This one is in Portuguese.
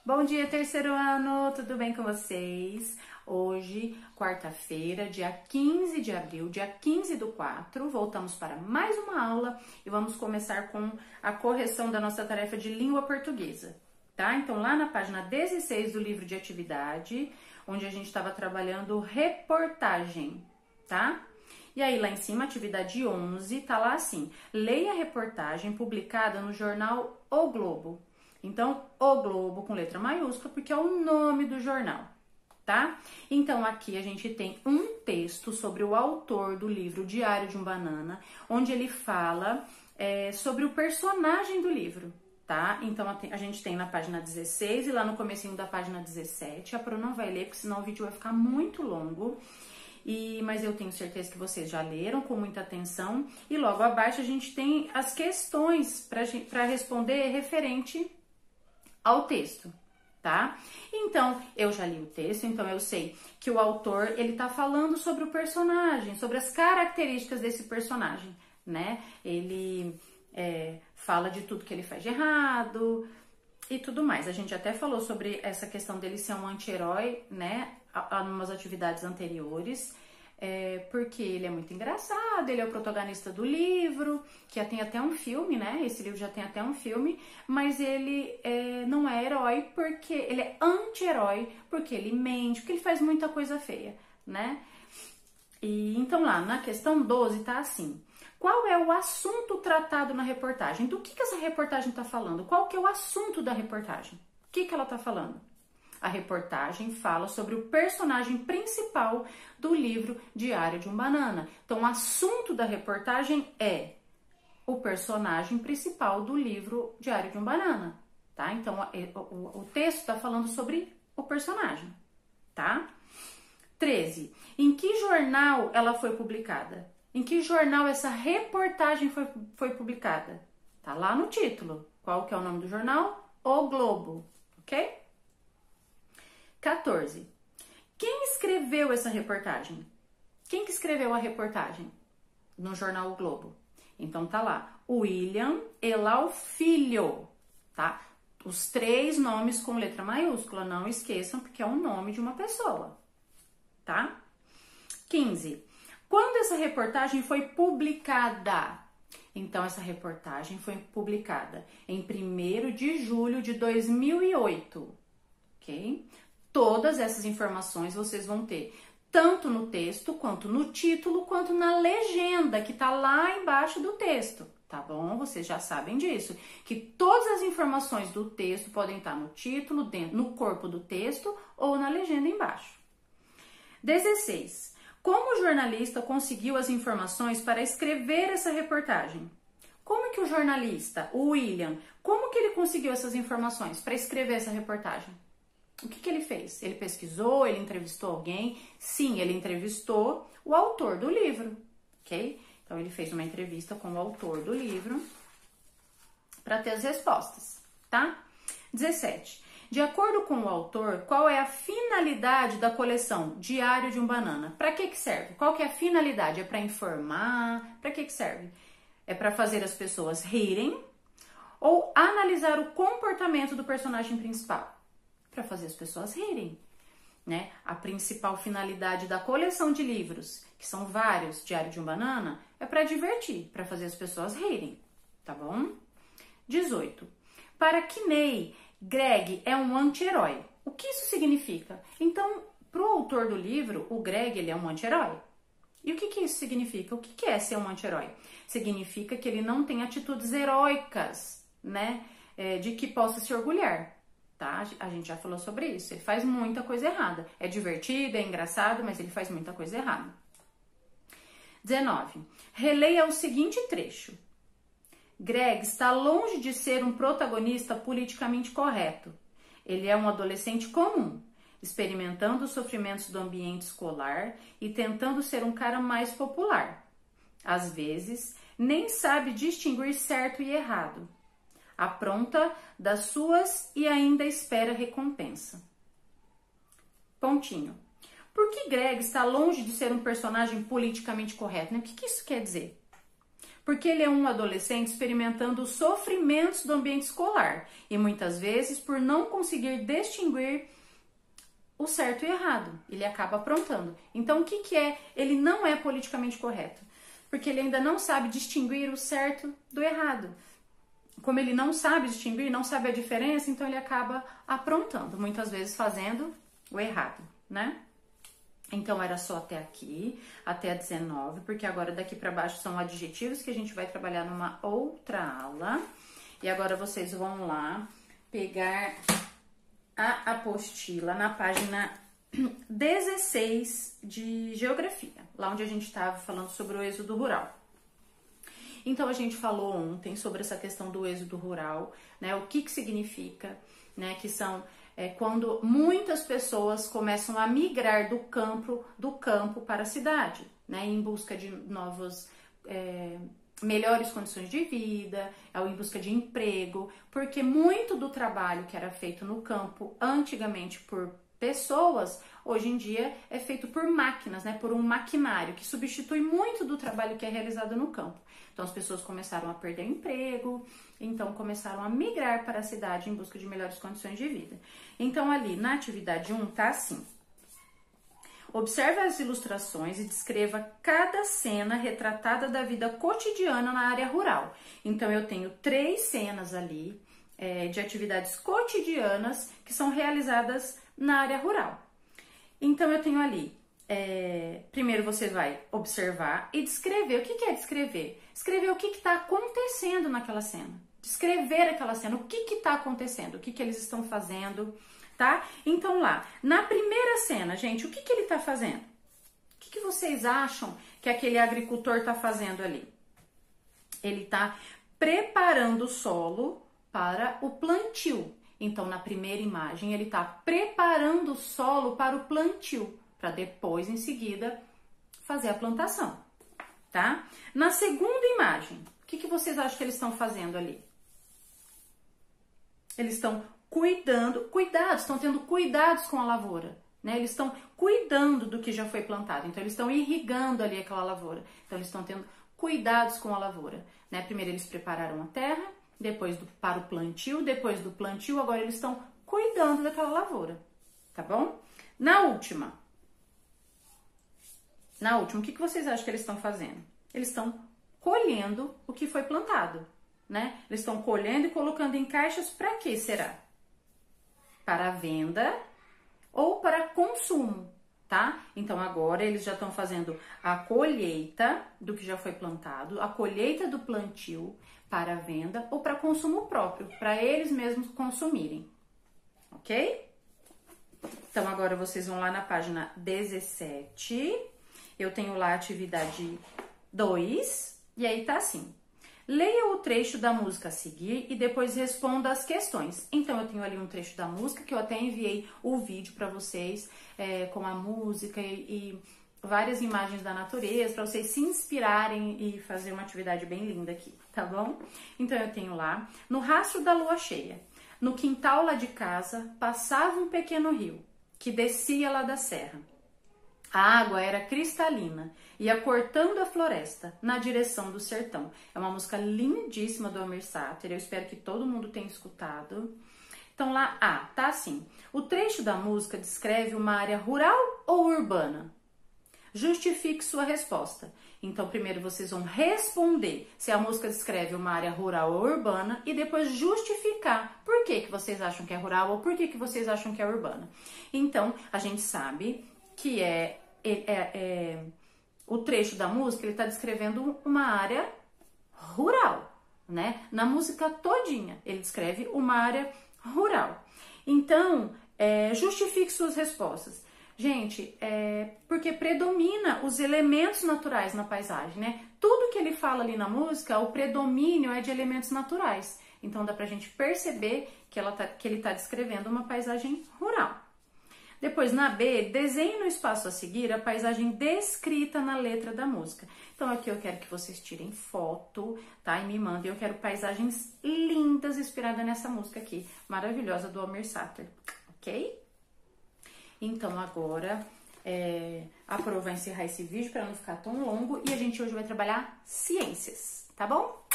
Bom dia, terceiro ano, tudo bem com vocês? Hoje, quarta-feira, dia 15 de abril, dia 15/4, voltamos para mais uma aula e vamos começar com a correção da nossa tarefa de língua portuguesa, tá? Então, lá na página 16 do livro de atividade, onde a gente estava trabalhando reportagem, tá? E aí, lá em cima, atividade 11, tá lá assim: leia a reportagem publicada no jornal O Globo. Então, O Globo com letra maiúscula, porque é o nome do jornal, tá? Então, aqui a gente tem um texto sobre o autor do livro Diário de um Banana, onde ele fala sobre o personagem do livro, tá? Então, a gente tem na página 16 e lá no comecinho da página 17. A Pro não vai ler, porque senão o vídeo vai ficar muito longo. Mas eu tenho certeza que vocês já leram com muita atenção. E logo abaixo a gente tem as questões para responder referente ao texto, tá? Então, eu já li o texto, então eu sei que o autor, ele tá falando sobre o personagem, sobre as características desse personagem, né? Ele fala de tudo que ele faz de errado e tudo mais. A gente até falou sobre essa questão dele ser um anti-herói, né? Em umas atividades anteriores. Porque ele é muito engraçado, ele é o protagonista do livro, que tem até um filme, né? Esse livro já tem até um filme, mas ele não é herói porque ele é anti-herói, porque ele mente, porque ele faz muita coisa feia, né? E então lá na questão 12 tá assim: qual é o assunto tratado na reportagem? Do que essa reportagem tá falando? Qual que é o assunto da reportagem? O que ela tá falando? A reportagem fala sobre o personagem principal do livro Diário de um Banana. Então, o assunto da reportagem é o personagem principal do livro Diário de um Banana, tá? Então, o texto está falando sobre o personagem, tá? 13. Em que jornal ela foi publicada? Em que jornal essa reportagem foi publicada? Tá lá no título. Qual que é o nome do jornal? O Globo, ok? 14. Quem escreveu essa reportagem? Quem que escreveu a reportagem no jornal O Globo? Então tá lá: William Elau Filho, tá? Os 3 nomes com letra maiúscula, não esqueçam, porque é o nome de uma pessoa, tá? 15. Quando essa reportagem foi publicada? Então, essa reportagem foi publicada em 1º de julho de 2008, ok? Todas essas informações vocês vão ter tanto no texto, quanto no título, quanto na legenda que tá lá embaixo do texto, tá bom? Vocês já sabem disso, que todas as informações do texto podem estar no título, no corpo do texto ou na legenda embaixo. 16. Como o jornalista conseguiu as informações para escrever essa reportagem? Como que o jornalista, o William, como que ele conseguiu essas informações para escrever essa reportagem? O que ele fez? Ele pesquisou? Ele entrevistou alguém? Sim, ele entrevistou o autor do livro, ok? Então, ele fez uma entrevista com o autor do livro para ter as respostas, tá? 17. De acordo com o autor, qual é a finalidade da coleção Diário de um Banana? Para que serve? Qual que é a finalidade? É para informar? Para que serve? É para fazer as pessoas rirem ou analisar o comportamento do personagem principal? Para fazer as pessoas rirem, né? A principal finalidade da coleção de livros, que são vários, Diário de um Banana, é para divertir, para fazer as pessoas rirem, tá bom? 18. Para Kinney, Greg é um anti-herói. O que isso significa? Então, para o autor do livro, o Greg, ele é um anti-herói. E o que isso significa? O que é ser um anti-herói? Significa que ele não tem atitudes heróicas, né? De que possa se orgulhar. Tá? A gente já falou sobre isso. Ele faz muita coisa errada. É divertido, é engraçado, mas ele faz muita coisa errada. 19. Releia o seguinte trecho. Greg está longe de ser um protagonista politicamente correto. Ele é um adolescente comum, experimentando os sofrimentos do ambiente escolar e tentando ser um cara mais popular. Às vezes, nem sabe distinguir certo e errado. Apronta das suas e ainda espera recompensa. Pontinho. Por que Greg está longe de ser um personagem politicamente correto? Né? O que isso quer dizer? Porque ele é um adolescente experimentando os sofrimentos do ambiente escolar e muitas vezes por não conseguir distinguir o certo e errado, ele acaba aprontando. Então, o que que é? Ele não é politicamente correto, porque ele ainda não sabe distinguir o certo do errado. Como ele não sabe distinguir, não sabe a diferença, então ele acaba aprontando, muitas vezes fazendo o errado, né? Então, era só até aqui, até a 19, porque agora daqui para baixo são adjetivos que a gente vai trabalhar numa outra aula. E agora vocês vão lá pegar a apostila na página 16 de Geografia, lá onde a gente estava falando sobre o êxodo rural. Então, a gente falou ontem sobre essa questão do êxodo rural, né? O que significa, né? Que são quando muitas pessoas começam a migrar do campo para a cidade, né? Em busca de novos melhores condições de vida, em busca de emprego, porque muito do trabalho que era feito no campo antigamente por pessoas, hoje em dia é feito por máquinas, né, por um maquinário que substitui muito do trabalho que é realizado no campo. Então as pessoas começaram a perder emprego, então começaram a migrar para a cidade em busca de melhores condições de vida. Então ali na atividade 1 tá assim: observe as ilustrações e descreva cada cena retratada da vida cotidiana na área rural. Então, eu tenho 3 cenas ali de atividades cotidianas que são realizadas na área rural. Então, eu tenho ali, primeiro você vai observar e descrever. O que é descrever? Escrever o que está acontecendo naquela cena. Descrever aquela cena, o que está acontecendo, o que eles estão fazendo, tá? Então lá, na primeira cena, gente, o que ele tá fazendo? O que vocês acham que aquele agricultor tá fazendo ali? Ele tá preparando o solo para o plantio. Então, na primeira imagem, ele tá preparando o solo para o plantio, para depois, em seguida, fazer a plantação, tá? Na segunda imagem, o que vocês acham que eles estão fazendo ali? Eles estão estão tendo cuidados com a lavoura, né? Eles estão cuidando do que já foi plantado, então eles estão irrigando ali aquela lavoura, então eles estão tendo cuidados com a lavoura, né? Primeiro eles prepararam a terra, depois para o plantio, depois do plantio, agora eles estão cuidando daquela lavoura, tá bom? Na última, o que vocês acham que eles estão fazendo? Eles estão colhendo o que foi plantado, né? Eles estão colhendo e colocando em caixas para quê será? Para venda ou para consumo, tá? Então agora eles já estão fazendo a colheita do que já foi plantado, a colheita do plantio para venda ou para consumo próprio, para eles mesmos consumirem, ok? Então agora vocês vão lá na página 17, eu tenho lá a atividade 2, e aí tá assim: leia o trecho da música a seguir e depois responda as questões. Então, eu tenho ali um trecho da música que eu até enviei o vídeo para vocês com a música e várias imagens da natureza para vocês se inspirarem e fazer uma atividade bem linda aqui, tá bom? Então, eu tenho lá: no rastro da lua cheia, no quintal lá de casa, passava um pequeno rio que descia lá da serra. A água era cristalina, ia cortando a floresta na direção do sertão. É uma música lindíssima do Almir Sater, eu espero que todo mundo tenha escutado. Então lá, tá assim: o trecho da música descreve uma área rural ou urbana? Justifique sua resposta. Então primeiro vocês vão responder se a música descreve uma área rural ou urbana e depois justificar por que vocês acham que é rural ou por que vocês acham que é urbana. Então, a gente sabe que o trecho da música, ele está descrevendo uma área rural, né? Na música todinha, ele descreve uma área rural. Então, justifique suas respostas. Gente, porque predomina os elementos naturais na paisagem, né? Tudo que ele fala ali na música, o predomínio é de elementos naturais. Então, dá pra gente perceber que ele tá descrevendo uma paisagem rural. Depois, na B, desenhe no espaço a seguir a paisagem descrita na letra da música. Então, aqui eu quero que vocês tirem foto, tá? E me mandem. Eu quero paisagens lindas inspiradas nessa música aqui, maravilhosa do Almir Sater, ok? Então, agora, a Pro vai encerrar esse vídeo para não ficar tão longo e a gente hoje vai trabalhar ciências. tá bom?